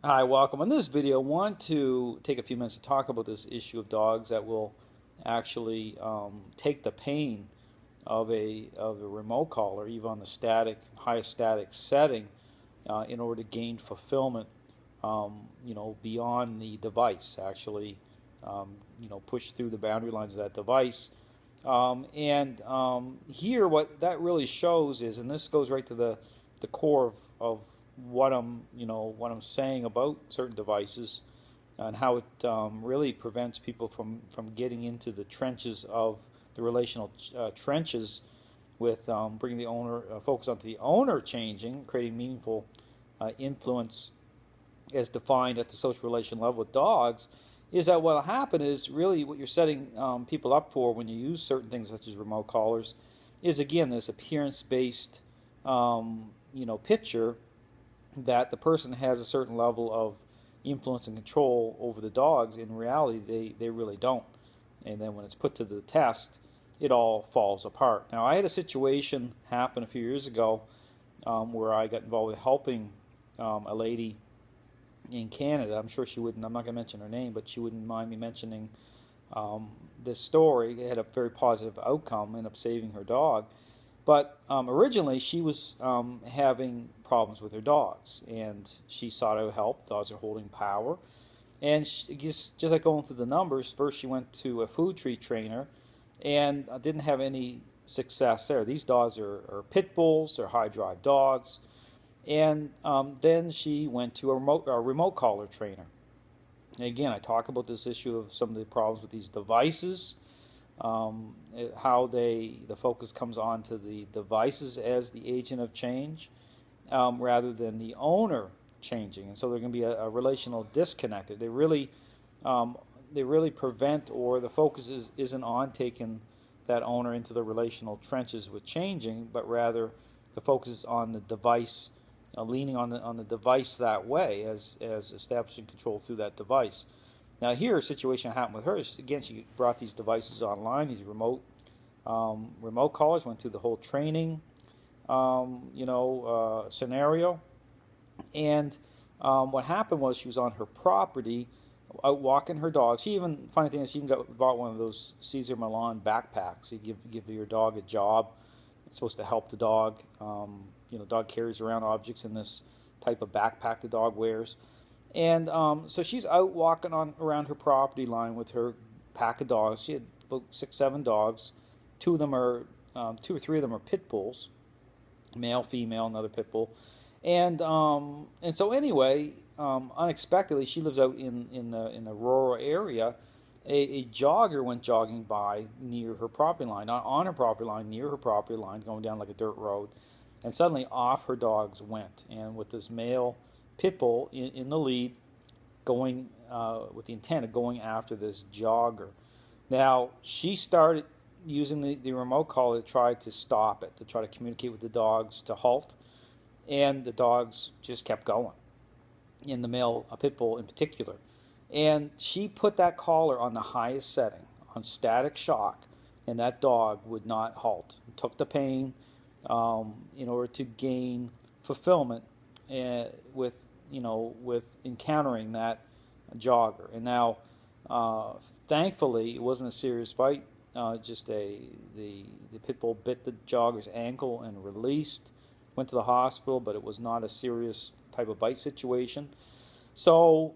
Hi, welcome. In this video, I want to take a few minutes to talk about this issue of dogs that will actually take the pain of a remote collar, even on the highest static setting, in order to gain fulfillment, beyond the device. Actually, push through the boundary lines of that device. And here, what that really shows is, and this goes right to the core of what I'm saying about certain devices and how it really prevents people from getting into the trenches of the relational trenches with bringing the owner focus onto the owner changing, creating meaningful influence as defined at the social relation level with dogs. Is that what'll happen is really what you're setting people up for when you use certain things such as remote collars is again this appearance-based picture that the person has a certain level of influence and control over the dogs. In reality, they really don't. And then when it's put to the test, it all falls apart. Now, I had a situation happen a few years ago where I got involved with helping a lady in Canada. I'm sure she wouldn't, I'm not going to mention her name, but she wouldn't mind me mentioning this story. It had a very positive outcome, ended up saving her dog. But originally, she was having problems with her dogs, and she sought out help. Dogs are holding power. And just like going through the numbers, first she went to a food tree trainer and didn't have any success there. These dogs are pit bulls, they're high drive dogs. And then she went to a remote collar trainer. And again, I talk about this issue of some of the problems with these devices, how the focus comes on to the devices as the agent of change rather than the owner changing, and so there can be a relational disconnect. They really prevent, or the focus isn't on taking that owner into the relational trenches with changing, but rather the focus is on the device, leaning on the device that way as establishing control through that device. Now here, a situation happened with her. Again, she brought these devices online, these remote collars, went through the whole training, scenario. And what happened was she was on her property, out walking her dog. Funny thing is, she even bought one of those Cesar Millan backpacks. You give your dog a job. It's supposed to help the dog. Dog carries around objects in this type of backpack the dog wears. And so she's out walking around her property line with her pack of dogs. She had about 6, 7 dogs. Two or three of them are pit bulls, male, female, another pit bull. And so anyway, unexpectedly, she lives out in the rural area. A jogger went jogging by near her property line, not on her property line, near her property line, going down like a dirt road, and suddenly off her dogs went. And with this male pit bull in the lead, going with the intent of going after this jogger. Now she started using the remote collar to try to stop it, to try to communicate with the dogs to halt, and the dogs just kept going, in the male pit bull in particular. And she put that collar on the highest setting, on static shock, and that dog would not halt. It took the pain in order to gain fulfillment with encountering that jogger. And now, thankfully, it wasn't a serious bite. Just the pit bull bit the jogger's ankle and released. Went to the hospital, but it was not a serious type of bite situation. So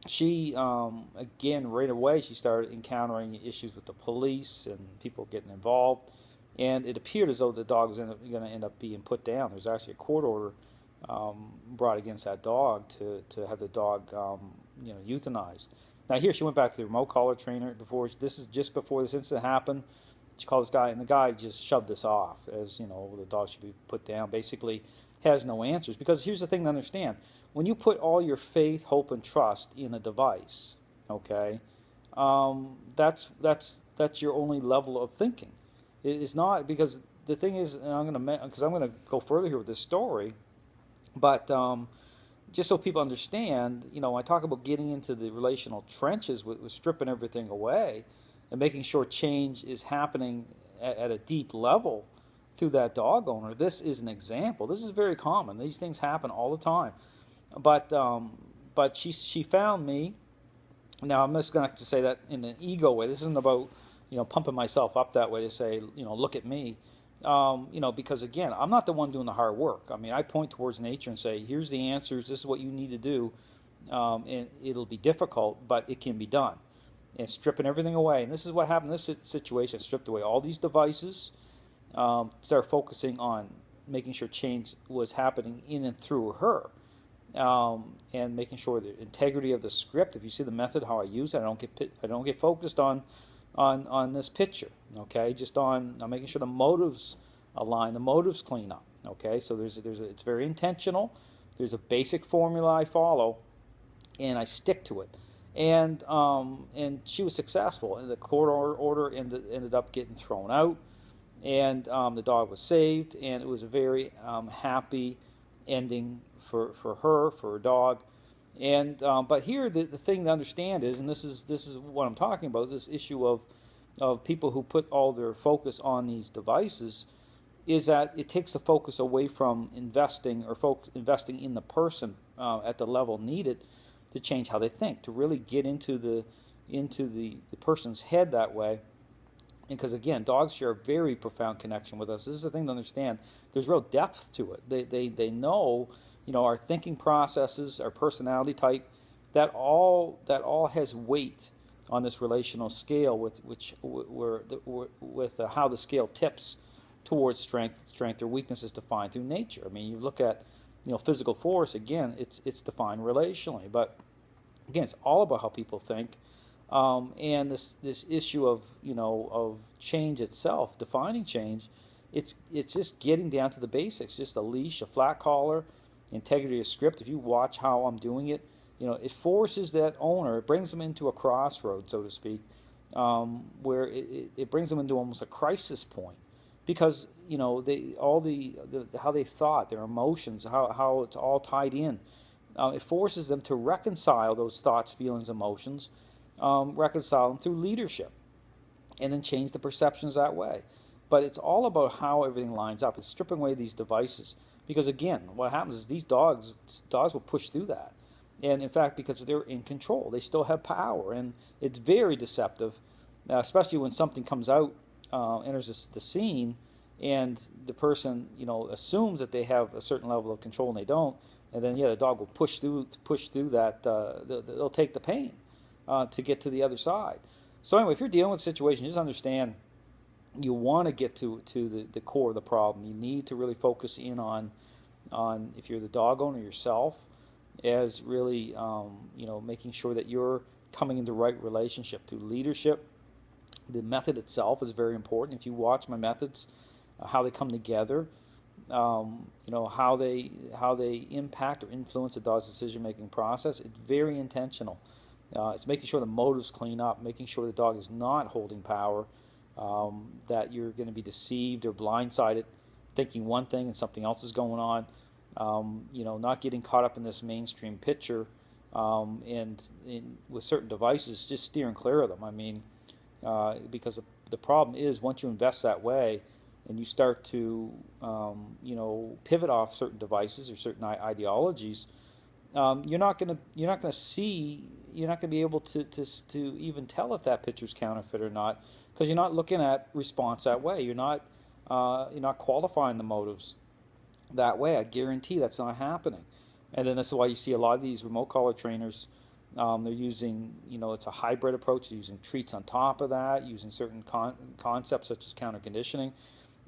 she again, right away, she started encountering issues with the police and people getting involved, and it appeared as though the dog was going to end up being put down. There was actually a court order brought against that dog to have the dog euthanized. Now here, she went back to the remote collar trainer before. This is just before this incident happened. She called this guy, and the guy just shoved this off as, the dog should be put down. Basically, has no answers. Because here's the thing to understand: when you put all your faith, hope, and trust in a device, okay, that's your only level of thinking. It is not, because the thing is, and I'm going to go further here with this story, but just so people understand, I talk about getting into the relational trenches with stripping everything away and making sure change is happening at a deep level through that dog owner. This is an example. This is very common. These things happen all the time. But she found me. Now I'm just going to say that in an ego way. This isn't about pumping myself up that way to say look at me. Because again, I'm not the one doing the hard work. I mean, I point towards nature and say, here's the answers. This is what you need to do, and it'll be difficult, but it can be done. And stripping everything away. And this is what happened in this situation. Stripped away all these devices. Started focusing on making sure change was happening in and through her. And making sure the integrity of the script. If you see the method, how I use it, I don't get focused on this picture. Okay, just on making sure the motives align, the motives clean up. Okay, so it's very intentional. There's a basic formula I follow, and I stick to it. And she was successful. And the court order ended up getting thrown out, and the dog was saved, and it was a very happy ending for her dog. And but here the thing to understand is, and this is what I'm talking about, this issue of people who put all their focus on these devices, is that it takes the focus away from investing investing in the person at the level needed to change how they think, to really get into the person's head that way. Because again, dogs share a very profound connection with us. This is the thing to understand. There's real depth to it. They know, our thinking processes, our personality type, that all has weight on this relational scale with how the scale tips towards strength or weakness is defined through nature. I mean, you look at physical force, again, it's defined relationally, but again, it's all about how people think. And this issue of of change itself, defining change, it's just getting down to the basics. Just a leash, a flat collar, integrity of script. If you watch how I'm doing it, it forces that owner. It brings them into a crossroad, so to speak, where it brings them into almost a crisis point, because how they thought, their emotions, how it's all tied in. It forces them to reconcile those thoughts, feelings, emotions. Reconcile them through leadership, and then change the perceptions that way. But it's all about how everything lines up. It's stripping away these devices, because again, what happens is these dogs will push through that, and in fact, because they're in control, they still have power, and it's very deceptive, especially when something comes out, enters the scene, and the person assumes that they have a certain level of control and they don't, and then the dog will push through that. They'll take the pain. To get to the other side. So anyway, if you're dealing with a situation, just understand you want to get to the core of the problem. You need to really focus in on if you're the dog owner yourself, as really making sure that you're coming into the right relationship through leadership. The method itself is very important. If you watch my methods, how they come together, how they impact or influence the dog's decision-making process, it's very intentional. It's making sure the motives clean up, making sure the dog is not holding power, that you're going to be deceived or blindsided, thinking one thing and something else is going on. Not getting caught up in this mainstream picture, and with certain devices, just steering clear of them. I mean, because the problem is, once you invest that way and you start to pivot off certain devices or certain ideologies, you're not going to be able to even tell if that picture's counterfeit or not, because you're not looking at response that way. You're not qualifying the motives that way. I guarantee that's not happening. And then this is why you see a lot of these remote collar trainers. They're using, it's a hybrid approach. They're using treats on top of that, using certain concepts such as counter conditioning.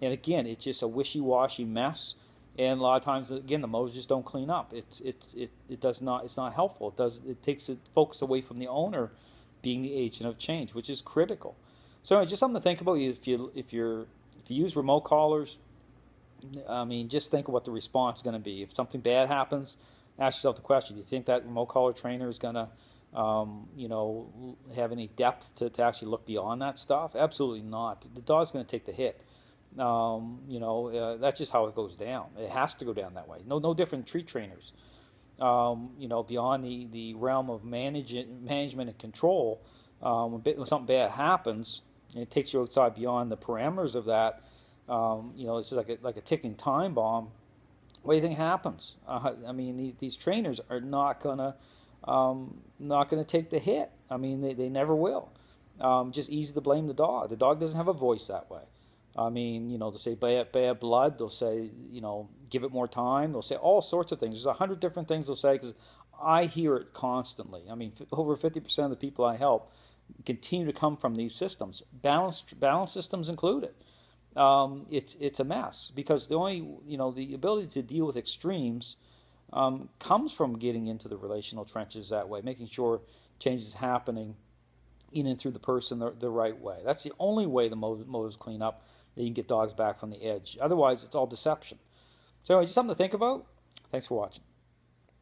And again, it's just a wishy-washy mess. And a lot of times, again, the motives just don't clean up. It does not. It's not helpful. It takes the focus away from the owner being the agent of change, which is critical. So anyway, just something to think about. If you use remote collars, I mean, just think of what the response is going to be. If something bad happens, ask yourself the question: do you think that remote collar trainer is going to, have any depth to actually look beyond that stuff? Absolutely not. The dog's going to take the hit. That's just how it goes down. It has to go down that way. No different treat trainers. Beyond the realm of management and control, when something bad happens, and it takes you outside beyond the parameters of that. It's like a ticking time bomb. what do you think happens? I mean, these trainers are not gonna take the hit. I mean, they never will. Just easy to blame the dog. The dog doesn't have a voice that way. I mean, they'll say bad blood. They'll say, give it more time. They'll say all sorts of things. There's 100 different things they'll say because I hear it constantly. I mean, over 50% of the people I help continue to come from these systems, balance systems included. It's a mess because the ability to deal with extremes comes from getting into the relational trenches that way, making sure change is happening in and through the person the right way. That's the only way the motives clean up, that you can get dogs back from the edge. Otherwise, it's all deception. So anyway, just something to think about. Thanks for watching.